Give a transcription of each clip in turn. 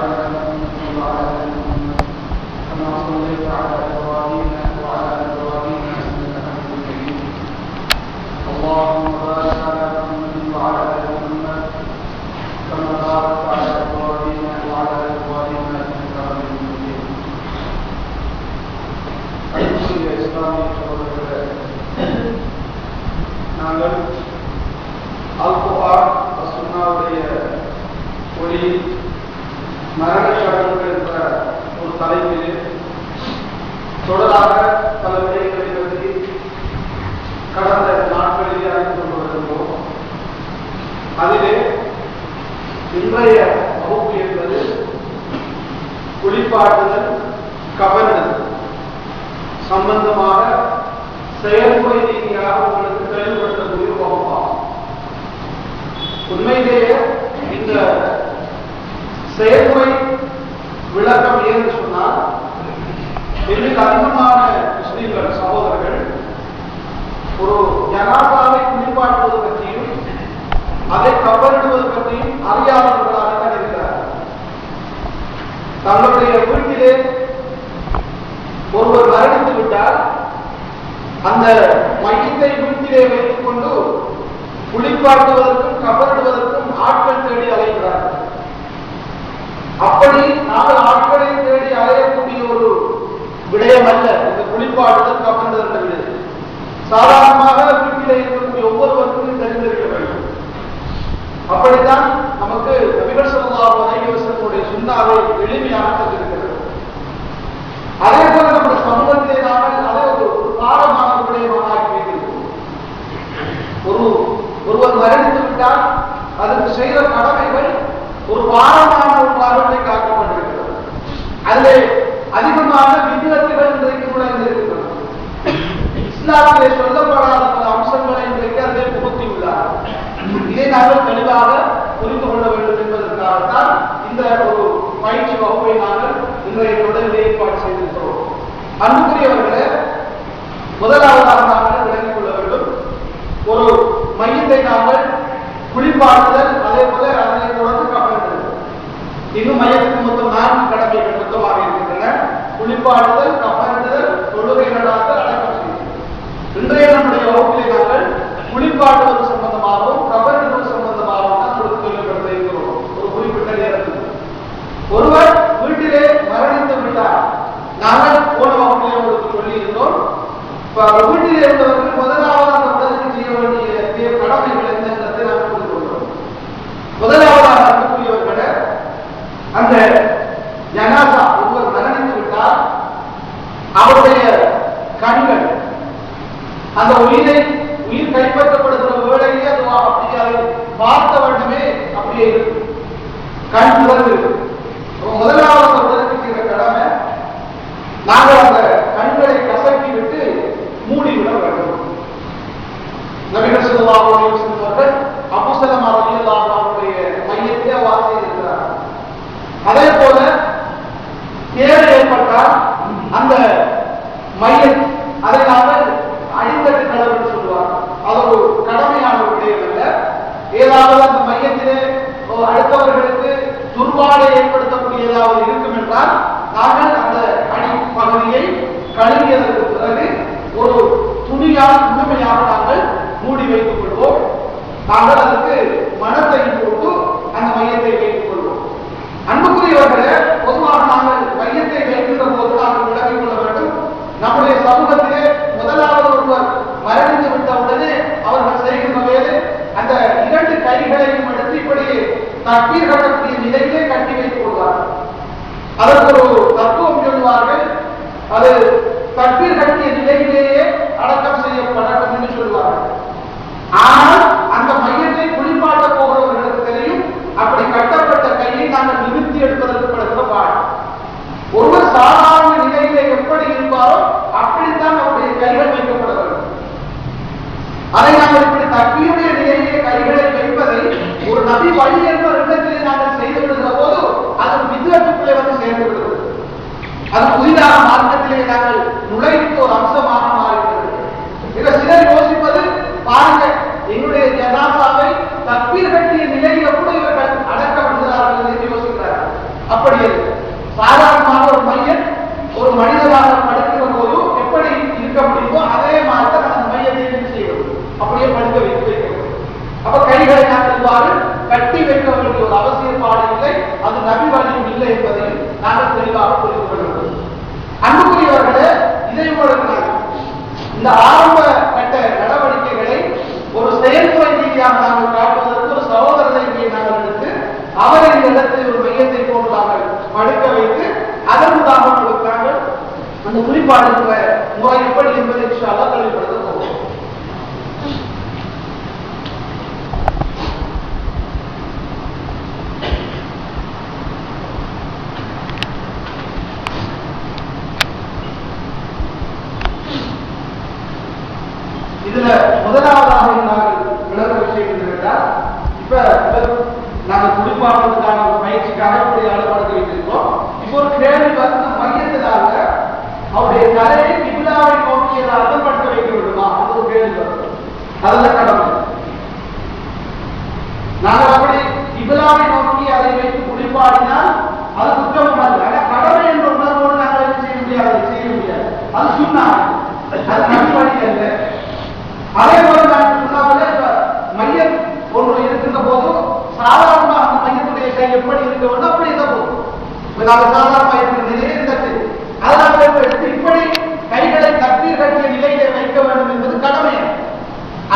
على محمد وعلى ال محمد كما صليت على ابراهيم وعلى ال ابراهيم انك حميد مجيد. اللهم بارك على محمد وعلى ال محمد كما باركت على ابراهيم وعلى ال ابراهيم انك حميد مجيد. அன்புக்குரிய இஸ்லாமிய சகோதரர்களே, நாங்கள் அல்-குர்ஆன் சுன்னாவுடைய ஒளி மரண சடங்குகள் என்ற ஒரு தலைப்பிலே தொடராக பல விடயங்களை பற்றி கடந்த நாட்களிலே அறிந்து கொண்டு வருகின்றோம். அதிலே இன்றைய வகுப்பு என்பது குளிப்பாட்டுதல், கபனுதல் சம்பந்தமாக செயல்முறை ரீதியாக உங்களுக்கு தெளிவுபடுத்தக்கூடிய வகுப்பாகும். உண்மையிலேயே இந்த செயல்முறை விளக்கம் ஏன்னு சொன்னால், இன்னைக்கு அதிகமான முஸ்லிம்கள் சகோதரர்கள் ஒரு ஜனாசாவை குளிப்பாட்டுவது பற்றியும் அதை கபனிடுவது பற்றியும் அறியாதவர்களாக தான் இருக்கிறார்கள். தங்களுடைய வீட்டிலே ஒருவர் மரணித்து விட்டால் அந்த மையத்தை வீட்டிலே வைத்துக் கொண்டு குளிப்பாட்டுவதற்கும் கபனிடுவதற்கும் ஆட்கள் தேடி அலைகிறார்கள். அப்படி நாங்கள் ஆட்களை தேடி அலையக்கூடிய ஒரு விடயம் அல்ல இந்த குளிப்பாட்டுதல், கபனிடுதல் என்ற விடயம். சாதாரணமாக வீட்டிலே இருக்கக்கூடிய ஒவ்வொருவருக்கும் தெரிந்திருக்க வேண்டும். அப்படித்தான் நமக்கு நபிகள் ஸல்லல்லாஹு அலைஹி வஸல்லம் சுன்னாவை எளிமையாக தந்திருக்கிறது. அதே போல நம்ம சமூகத்திலே நாங்கள் அதை ஒரு பாரமான விடயமாக ஆக்கி வைத்திருக்கிறோம். ஒருவர் மரணித்து விட்டால் அதற்கு செய்த கடமைகள் ஒரு பாரமான ஒன்றாக காக்கப்பட்டிருக்கிறது. அதிலே அதிகமான விதிவிலக்குகள் இன்றைக்கு நுழைந்திருக்கின்றன. இஸ்லாமிலே சொல்லப்படாத பல அம்சங்களை இன்றைக்கு அதிலே புகுத்தியுள்ளார். இதை நாங்கள் தெளிவாக புரிந்து கொள்ள வேண்டும் என்பதற்காகத்தான் இந்த ஒரு பயிற்சி வகுப்பை நாங்கள் இன்றைய தொடரில் ஏற்பாடு செய்திருக்கிறோம். அன்புக்குரியவர்களே, முதலாவதாக நாங்கள் விளங்கிக் கொள்ள வேண்டும், ஒரு மையத்தை நாங்கள் குளிப்பாட்டுதல், அதே போல அதனை தொடர்ந்து கபனிடுதல். இன்னும் மையத்துக்கு மொத்தம் 4 கடமைகள் மொத்தமாக இருக்கின்றன. குளிப்பாட்டுதல், கபனிடுதல், தொழுகை நடாத்தல், அடக்கம் செய்தல். இன்றைய நம்முடைய வகுப்பிலே நாங்கள் குளிப்பாட்டுவது சம்பந்தமாகவும் கபனிடுவது சம்பந்தமாகவும் தான் கொடுத்து சொல்லப்படுத்த இருக்கிறோம். ஒரு குறிப்பிட்ட நேரத்தில் ஒருவர் வீட்டிலே மரணித்து விட்டார். நாங்கள் போன வகுப்பிலே உங்களுக்கு சொல்லி இருந்தோம், வீட்டிலே இருந்தவர்கள் முதலாவது அந்த உடலுக்கு செய்ய வேண்டிய கடமைகள் என்னன்றதை நாம் புரிந்து கொள்கிறோம். முதலாவதாக இருக்கக்கூடியவர்கள அந்த ஜனாசா ஒருவர் மரணித்து விட்டால் அவருடைய கண்கள் அந்த உயிர் கைப்பற்றப்படுகிற வேளையே அது அப்படியே அதை பார்த்த வேண்டுமே அப்படியே இருக்கு, கண் திறந்து. முதலாவது உடலுக்கு செய்கிற கடமை நாங்கள் அந்த கண்களை கசக்கி விட்டு மூடிவிட வேண்டும். நபிகள் ஸல்லல்லாஹு அலைஹி வஸல்லம் அவர்கள் அபூ ஸலமா ரலியல்லாஹு அன்ஹுடைய மையத்தை வாசி இருக்கிறார். அதே போல தேவை ஏற்பட்டால் அந்த மையம் அதை நாங்கள் அடித்தட்டு கடவுள் சொல்லுவார். அது ஒரு கடமையான விடயம் அல்ல. ஏதாவது அந்த மையத்திலே அடுத்தவர்களுக்கு துர்வாடை ஏற்படுத்தக்கூடிய ஏதாவது இருக்கும் என்றால் நாங்கள் அந்த அடி பகுதியை கழுவியதற்கு பிறகு ஒரு துணியால் முழுமையாக நாங்கள் மூடி வைத்துக் கொள்வோம். நாங்கள் அதற்கு மணத்தை போட்டு அந்த மையத்தை வைத்துக் கொள்வோம். அன்புக்குரியவர்களே, பொதுவாக நாங்கள் மையத்தை வைக்கின்ற போது நாங்கள் விளக்கிக் கொள்ள வேண்டும், நம்முடைய சமூகத்திலே முதலாவது ஒருவர் மரணித்து விட்ட உடனே அவர்கள் செய்கின்ற வேலை அந்த 2 கைகளையும் எடுத்து இப்படி தக்பீர் கட்டக்கூடிய நிலையிலே கட்டி வைத்துக் கொள்வார்கள். அதற்கு ஒரு தத்துவம் சொல்வார்கள், அது தக்பீர் கட்டிய நிலையிலேயே அடக்கம் செய்யப்படட்டும் என்று சொல்வார்கள். ஆனால் அந்த மையத்தை குளிப்பாட்ட போகிறவர்களுக்கு தெரியும், அப்படி கட்டப்பட்ட கையை நாங்கள் நிறுத்தி எடுப்பதற்கு படுகிற பாடம். ஒருவர் சாதாரண நிலையிலே எப்படி இருப்பாரோ அப்படித்தான் அவருடைய கைகள் வைக்கப்பட வேண்டும். அதை நாங்கள் இப்படி தக்பீருடைய நிலையிலே கைகளை வைப்பதை ஒரு நபி வழி என்ற இடத்திலே நாங்கள் செய்து விடுகிற போது அது வித்வத்துக்குள்ளே வந்து சேர்ந்து விடுகிறது. அது புதிதாக மார்க்கத்திலே நாங்கள் நுழைத்த ஒரு அம்சமாக மாறுகிறது. இதை சிலர் யோசிப்பது, பாருங்க, என்னுடைய ஜனாசாவை தக்பீர் கட்டிய நிலையில கூட இவர்கள் அடக்க விடுகிறார்கள் என்று யோசிக்கிறார்கள். அப்படி அப்படி சாதாரணமாக ஒரு மையம் ஒரு மனிதனாக படுக்கிற போது எப்படி இருக்க முடியுமோ அதே மாதிரி தான் அந்த மையத்தை செய்வது, அப்படியே படுக்க வைக்கிறது. அப்ப கைகளை நாங்கள் இவ்வாறு கட்டி வைக்க வேண்டிய ஒரு அவசியப்பாடு இல்லை, அது நபி வழியும் இல்லை என்பதை நாங்கள் தெளிவாக புரிந்து கொள்ள வேண்டும். அன்புக்குரியவர்களே, இதை உங்களுக்கு இந்த ஆரம்ப கட்ட நடவடிக்கைகளை ஒரு செயல்முறை ரீதியாக நாங்கள் காட்டுவதற்கு ஒரு சகோதரரை நாங்கள் எடுத்து அவரை இந்த இடத்தில் ஒரு மையத்தை போன்று நாங்கள் படுக்க வைத்து அதன் மூலமாக கொடுத்தார்கள். அந்த குறிப்பாடுகிற முறை எப்படி என்பதை தெளிவுபடுத்த போகிறோம். இதுல முதலாவதாக நாங்கள் விளக்க விஷயம் என்னவென்றால், இப்ப நாங்கள் குடிப்பாடுவதற்கான ஒரு பயிற்சிக்காக இப்படி அலுவலகத்தை வைத்திருக்கிறோம். இப்போ ஒரு கேள்வி வந்து மையத்திலாக அவருடைய தலையை கிபிலாவை நோக்கியதாக படுத்த வைக்க விடுமா, அது ஒரு கேள்வி வருது. அதெல்லாம் கடமை. நாங்கள் அப்படி கிபிலாவை நோக்கி அதை வைத்து குடிப்பாடினால் அது குற்றம் அல்ல. கடமை என்ற உணர்வோடு நாங்கள் செய்ய முடியாது. அது சுண்ணா, அது நபி வழி அல்ல. அதே போல நான் சொன்னாலே மையம் ஒன்று இருக்கின்ற போது சாதாரணமாக அந்த மையத்துடைய கை எப்படி இருக்க வேண்டும் அப்படி இருந்த போதும் நாங்கள் சாதாரண இருக்கிற நிலையில் இருந்தது. அதனால் எடுத்து இப்படி கைகளை தண்ணீர் கட்டிய நிலையிலே வைக்க வேண்டும் என்பது கடமை.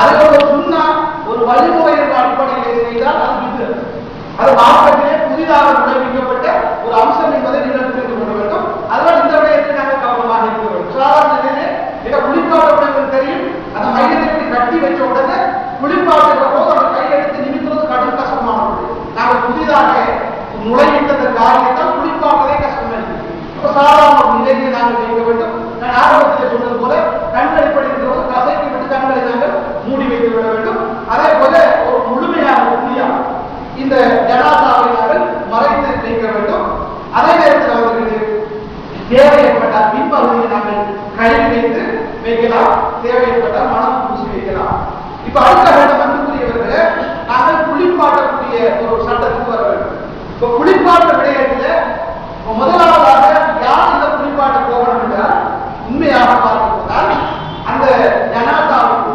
அதை ஒரு சுண்ணா ஒரு வழிமுறை என்ற அடிப்படையிலே செய்தால் அது விதிவிலக்கு. அது மார்க்கத்திலே புதிதாக நுழைவிக்கப்பட்ட ஒரு அம்சம் என்பதை நீங்கள் புரிந்து கொள்ள வேண்டும். அதனால் இந்த விடயத்தை நாங்கள் கவனமாக இருக்க வேண்டும். சாதாரண நிலையிலே மிக குளிப்பாட தெரியும், அந்த மையத்தை கட்டி வச்ச உடனே குளிப்பாடுகிற போது அந்த கையெடுத்து நிமித்துறது கடும் கஷ்டமானது. நாங்கள் புதிதாக நுழைவிட்ட காரியத்தால் குளிப்பாடுவதே கஷ்டம். அப்ப சாதாரண ஒரு நிலையை நாங்கள் வைக்க வேண்டும். நான் ஆரம்பத்தில் சொன்னது போல கண்களை படிக்கிற கசைக்கு விட்டு கண்களை நாங்கள் மூடி வைத்து விட வேண்டும். அதே போல ஒரு முழுமையான புதியாக இந்த ஜனாதாவை நாங்கள் மறைத்து வைக்க வேண்டும். அதே நேரத்தில் அவர்களுக்கு தேவை ஏற்பட்டால் பின்பகுதியை நாங்கள் கழுவி வைத்து வைக்கலாம், தேவை ஏற்பட்டால் மனம் பூசி வைக்கலாம். இப்ப அடுத்த கட்டம் அன்புக்குரியவர்களே, நாங்கள் குளிப்பாட்டக்கூடிய ஒரு சட்டத்துக்கு வர வேண்டும். இப்ப குளிப்பாட்ட விடயத்தில் முதலாவதாக யார் இந்த குளிப்பாட்ட போகணும் என்றால், உண்மையாக பார்க்கப்பட்டால் அந்த ஜனாதாவுக்கு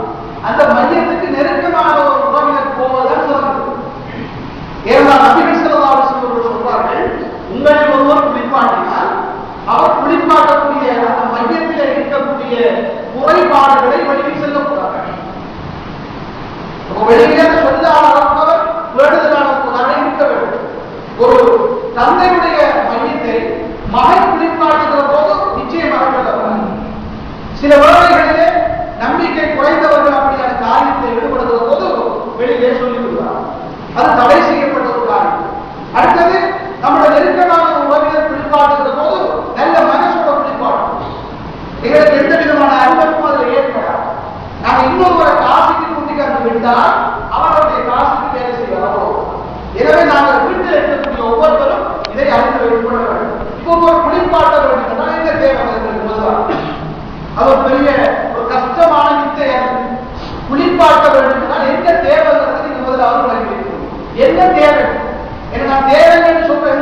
அந்த மையத்துக்கு நெருக்கமான ஒரு உறவினர் போவதுதான் சிறந்தது. ஏனென்றால் நபிகள் ஸல்லல்லாஹு அலைஹி வஸல்லம் சொல்வார்கள், உங்களில் ஒருவர் குளிப்பாட்டினால் அவர் குளிப்பாட்டக்கூடிய அந்த மையத்தில் இருக்கக்கூடிய குறைபாடுகளை வெளியில் செல்லக்கூடாது. வெளியே சொல்லாளர் வேண்டுதலாளர் இருக்க வேண்டும். ஒரு தந்தையுடைய மையத்தை மகன் குளிப்பாட்டுகிற போது நிச்சயமாக சொல்லப்படும். சில வேளைகளிலே நம்பிக்கை குறைந்தவர்கள் அப்படியான காரியத்தை ஈடுபடுகிற போது வெளியே சொல்லிவிடுவார். அது தடை செய்யப்பட்ட ஒரு காரியம். அடுத்தது நம்முடைய நெருக்கமான உறவினர் குளிப்பாட்டுகிற போது நல்ல மனசோட குளிப்பாடும். எங்களுக்கு எந்த விதமான அனுபவமும் அதில் ஏற்படாது. நாங்கள் இன்னொருவரை காசுக்கு கூட்டிக்காட்டு விட்டால் அவருடைய காசுக்கு வேலை செய்வாரோ. எனவே நாங்கள் வீட்டில் இருக்கக்கூடிய ஒவ்வொருவரும் இதை அறிந்து வைத்துக் கொள்ள வேண்டும். இப்போ ஒரு குளிப்பாட்ட வேண்டும் எங்க தேவை முதலாக அது ஒரு பெரிய ஒரு கஷ்டமான நிச்சயம். குளிப்பாட்ட வேண்டும் எங்க தேவைங்கிறது நீங்க முதலாவது வலியுறுத்தணும். என்ன தேவை நான் தேவைன்னு சொல்றேன்.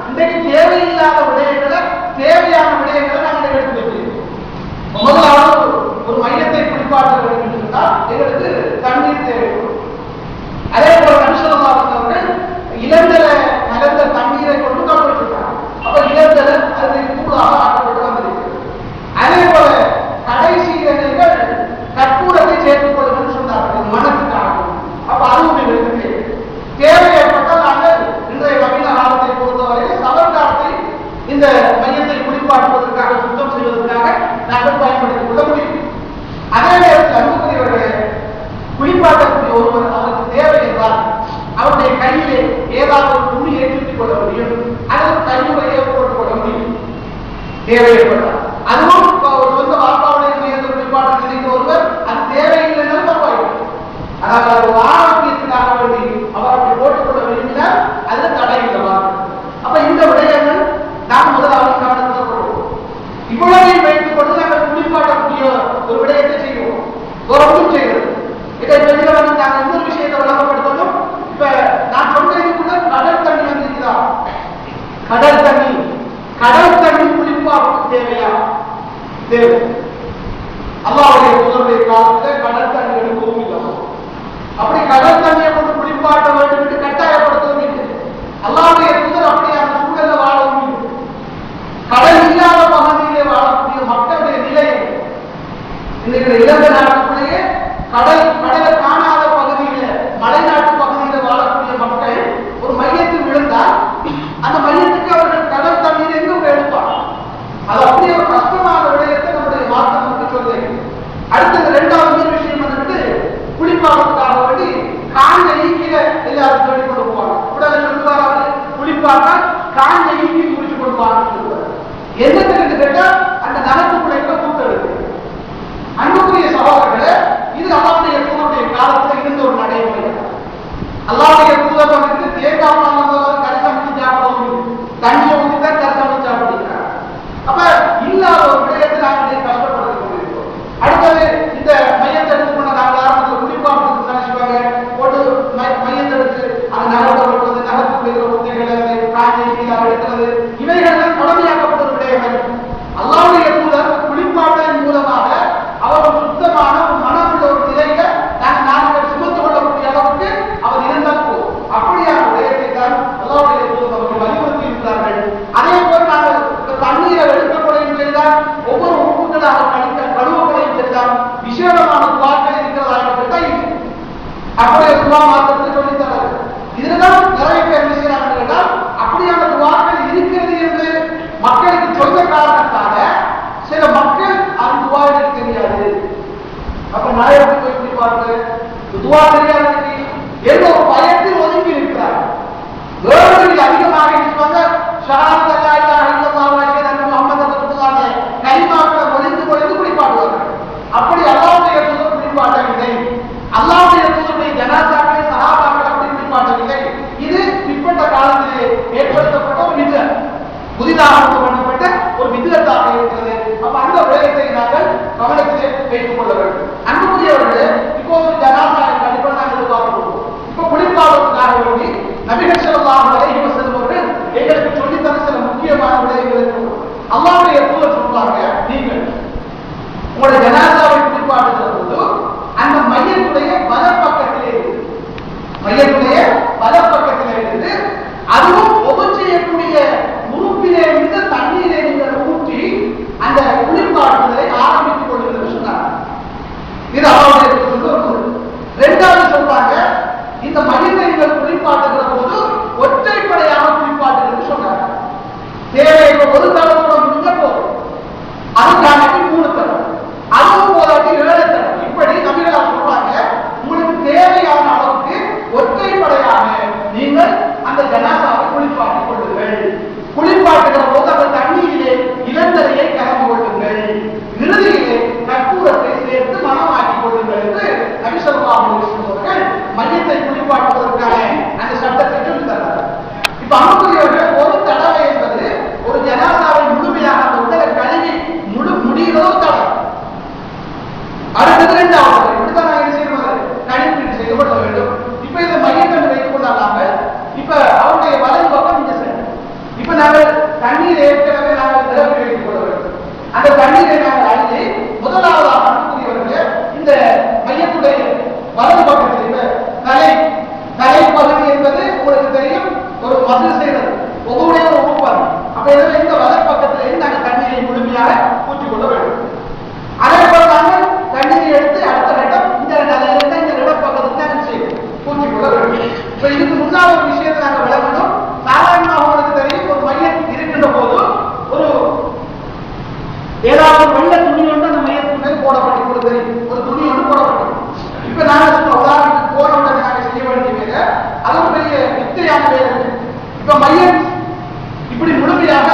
இன்றைக்கு தேவையில்லாத விடயங்களை தேவையான விடயங்களை நாங்கள் எடுத்து வைக்கிறோம். முதலாவது ஒரு மையத்தை குளிப்பாட்ட வேண்டும் என்று சொன்னால் எங்களுக்கு தண்ணீர் தேவைப்படும். அதே போல நபிசல்லாஹு இளந்தல நகர்ந்த தண்ணீரை கொண்டு கப்பலிட்டாங்க. அப்ப இளந்தல அது கூடாக ஆக்கப்பட்டு வந்திருக்கிறது. அதே போல கடைசி இடங்கள் கற்பூரத்தை சேர்த்துக் கொள்ளுங்கள் சொன்னார்கள், மனத்துக்காக. அப்ப அதுவும் எங்களுக்கு தேவை ஏற்பட்டால் நாங்கள் இன்றைய நவீன காலத்தை பொறுத்தவரையில் சவர்காலத்தை இந்த மையத்தை குளிப்பாட்டுவதற்காக சுத்தம் செய்வதற்காக நாங்கள் பயன்படுத்திக் கொள்ள முடியும். அதே நேரத்தில் அன்புக்குரியவர்களே, குளிப்பாட்டக்கூடிய ஒருவர் அவருக்கு தேவை என்றால் அவருடைய கையிலே ஏதாவது ஒரு துணி ஏற்றிக் கொள்ள முடியும், அல்லது கையுறையை போட்டுக் கொள்ள முடியும். தேவை ஏற்பட்டால் அதுவும் சொந்த வாக்காவுடைய மையத்தை குளிப்பாட்ட நினைக்கிற ஒருவர் அது தேவையில்லைன்னு பரவாயில்லை. அதாவது அது ஆரோக்கியத்திற்காக வேண்டி அவர் அப்படி போட்டுக்கொள்ள விரும்பினால் அது தடை இல்லவா. அப்ப இந்த விடயங்கள் நாம் முதலாவது கவனத்தில் கொள்வோம். இவ்வளவையும் வைத்துக் கொண்டு நாங்கள் குளிப்பாட்டக்கூடிய ஒரு விடயத்தை செய்வோம். ஒன்றும் செய்வது இதை வெளியில வந்து நாங்கள் இன்னொரு விஷயத்தை விளங்கப்படுத்தணும். இப்ப நான் சொல்றதுக்குள்ள கடல் தண்ணி வந்திருக்குதா, கடல் தேவையா? தேவை. அல்லாஹ்வுடைய தூதருடைய காலத்தில் கடல் தண்ணி எடுக்கவும் இல்லை. அப்படி கடல் தண்ணியை கொண்டு குளிப்பாட்ட வேண்டும் என்று கட்டாயப்படுத்தவும் இல்லை. அல்லாஹ்வுடைய தூதர் அப்படியான சூழல்ல வாழவும் இல்லை. கடல் இல்லாத பகுதியிலே வாழக்கூடிய மக்களுடைய நிலை இன்னைக்கு இலங்கை நாட்டுக்குள்ளேயே கடலை காணாத பகுதியில மலைநாட்டு பகுதியில வாழக்கூடிய மக்கள் ஒரு மையத்தில் விழுந்தால் அந்த மையத்துக்கு அவர்கள் கடல் தண்ணீர் எங்கும் எடுப்பார். அது அப்படியே ஒரு கஷ்டமான விடயத்தை நம்முடைய மாற்றம் நமக்கு சொல்லுங்க. அடுத்தது இரண்டாவது விஷயம் வந்துட்டு குளிப்பாடுறதுக்காக வேண்டி காஞ்ச ஈக்கில எல்லாரும் சொல்லி கொண்டு போவாங்க. உடனே சொல்லுவாங்க குளிப்பாட்டா காஞ்ச ஈக்கி குளிச்சு கொண்டு போவாங்கன்னு சொல்லுவாங்க. என்னத்துக்கு கேட்டா அந்த நகத்துக்குள்ள கூட்டம் இருக்கு. அன்புக்குரிய சகோதரர்களே, இது அல்லாஹ்வுடைய தூதருடைய காலத்தில் இருந்த ஒரு நடைமுறை. அல்லாஹ்வுடைய தூதர் வந்து தேங்காய் பால் கறி சமைச்சு சாப்பிடுவோம், தண்ணியை ஊற்றி தான் கறி சமைச்சு சாப்பிடுறாங்க. அப்ப இல்லாத ஒரு விடயத்தை நாங்கள் கஷ்டப்படுத்திக் கொண்டிருக்கிறோம். அடுத்தது இந்த மையத்தை எடுத்துக்கொண்ட நாங்கள் ஆரம்பத்தில் குளிப்பாடுறதுக்கு நினைச்சுவாங்க போட்டு மையத்தை எடுத்து அந்த நகரத்தை வெட்டுறது, நகரத்துக்குள்ள குத்தைகளை காஞ்சி எடுக்கிறது, இவைகள் தான் கடமையாக்கப்பட்ட ஒரு விடயங்கள். அல்லாஹ்வுடைய தூதர் குளிப்பாட்டின் மூலமாக அவர் சுத்தமான ஒரு மனமுள்ள ஒரு நிலையில நாங்கள் சுமந்து கொள்ளக்கூடிய அளவுக்கு அவர் இருந்தால் போதும். அப்படியான விடயத்தை தான் அல்லாஹ்வுடைய தூதர் அவர்கள் வலியுறுத்தி இருக்கிறார்கள். அதே போல் நாங்கள் தண்ணீரை எடுக்கக்கூடிய செய்தால் ஒவ்வொரு உறுப்புகளாக கழுவப்படையும் செய்தால் விசேடமான துவாக்கள் இருக்கிறதா என்பதை அப்படியே துவா மாற்றத்தை சொல்லித்தராது. இதுதான் நிறைய பேர் என்ன செய்யறாங்க கேட்டால் அப்படியான துவாக்கள் இருக்கிறது என்று மக்களுக்கு சொல்ல காரணத்தால சில மக்கள் அந்த துவாவுக்கு தெரியாது. அப்ப நான் எப்படி போய் குளிப்பாடு துவா தெரியாது என்ற ஒரு பயத்தில் ஒதுங்கி இருக்கிறார். வேறுகளில் அதிகமாக இருப்பாங்க கனிமாக்களை ஒழிந்து குளிப்பாடுவார்கள். அப்படி அல்லாஹ்வுடைய தூதர் குளிப்பாட்டவில்லை. அல்லாஹ்வுடைய தூதருடைய ஜனாசாக்களை சஹாபாக்கள் அப்படி குளிப்பாட்டவில்லை. இது பிற்பட்ட காலத்திலே ஏற்படுத்தப்பட்ட ஒரு விதம், புதிதாக பண்ணப்பட்ட ஒரு விதத்தாக இருக்கிறது. அப்ப அந்த விடயத்தை நாங்கள் கவனத்திலே வைத்துக் கொள்ள வேண்டும். அன்புக்குரியவர்களே, இப்போ ஒரு ஜனாசாவை கண்டிப்பா நாங்கள் எதிர்பார்க்கிறோம். இப்ப குளிப்பாடுவதற்காக வேண்டி நபிகள் ஸல்லல்லாஹு அலைஹி வஸல்லம் அவர்கள் எங்களுக்கு சொல்லித்தர சில முக்கியமான விடயங்கள் இருக்கிறது. அல்லாஹ்வுடைய தூதர் சொல்றாங்க, நீங்கள் உங்களுடைய ஜனாசாவை குளிப்பாட்டுகிற போது அந்த மையத்துடைய வலப்பக்கத்திலே இருந்து அதுவும் ஒவ்வொரு செய்யக்கூடிய உறுப்பிலே இருந்து தண்ணீரை நீங்கள் ஊற்றி அந்த குளிப்பாட்டுதலை ஆரம்பித்துக் கொள்ளுங்கள் சொன்னார். இது அல்லாஹ்வுடைய தூதர். இரண்டாவது சொல்றாங்க, இந்த மையத்தை நீங்கள் குளிப்பாட்டுகிற போது ஒற்றைப்படையாக குளிப்பாட்டுகிறது சொன்னாங்க. தேவை ஒரு தளத்தோட முடிஞ்ச போதும், அதுக்காக 3 தளம், அதுவும் போதாட்டி 7 தளம். இப்படி நபிகளார் சொல்றாங்க, உங்களுக்கு தேவையான அளவுக்கு ஒற்றைப்படையாக நீங்கள் அந்த ஜனாசாவை குளிப்பாட்டிக் கொள்ளுங்கள். குளிப்பாட்டுகிற போது அந்த தண்ணீரிலே இளந்தரையை கலந்து கொள்ளுங்கள், இறுதியிலே கற்பூரத்தை சேர்த்து மனமாக்கிக் கொள்ளுங்கள் என்று நபி ஸல்லல்லாஹு அலைஹி வஸல்லம் அவர்கள் மையத்தை குளிப்பாட்டுவதற்கான அந்த சட்டத்தை சொல்லித் தந்தார். இப்ப அன்புக்குரியவர்கள், ஒரு தடவை என்பது ஒரு ஜனாசாவை முழுமையாக அந்த உடலை கழுவி முடிகிறதோ தடவை. அடுத்தது 2வது இப்படித்தான் நாங்கள் செய்வது, கழிப்பீடு செய்து கொள்ள வேண்டும். இப்ப இந்த மையத்தை வைத்துக் கொண்டாங்க. இப்ப அவருடைய வலது பக்கம் இந்த சைடு. இப்ப நாங்கள் தண்ணீர் ஏற்கனவே நாங்கள் நிரப்பி வைத்துக் கொள்ள வேண்டும். அந்த தண்ணீரை நாங்கள் அழித்து முதலாவதாக அனுப்புகிறவர்களே இந்த மையத்துடைய வலது பக்கத்தில் தலை பகுதி என்பது உங்களுக்கு தெரியும், ஒரு மசில் செய்வது ஒவ்வொரு ஒரு உறுப்பாரு. அப்ப இந்த வலது பக்கத்திலிருந்து நாங்கள் தண்ணீரை முழுமையாக ஊற்றிக் கொள்ள வேண்டும். அதே போல நாங்கள் தண்ணீரை எடுத்து அடுத்த கட்டம் இந்த நிலையிலிருந்து இந்த இடப்பக்கத்துக்கு நாங்கள் செய்வோம், ஊற்றிக் கொள்ள வேண்டும். இப்ப இதுக்கு முன்னால் ஒரு விஷயத்தை நாங்கள் விளக்கணும். சாதாரணமாக உங்களுக்கு தெரியும், ஒரு மையம் இருக்கின்ற போது ஒரு ஏதாவது வெள்ள துணி ஒன்று அந்த மையத்துக்கு மேல் போடப்பட்டு தெரியும், ஒரு துணி ஒன்று போடப்பட்டது. இப்ப நாங்கள் உதாரணத்துக்கு போன உடனே நாங்கள் செய்ய வேண்டிய வேலை, அது ஒரு பெரிய வித்தையான வேலை. இப்ப மையம் இப்படி முழுமையாக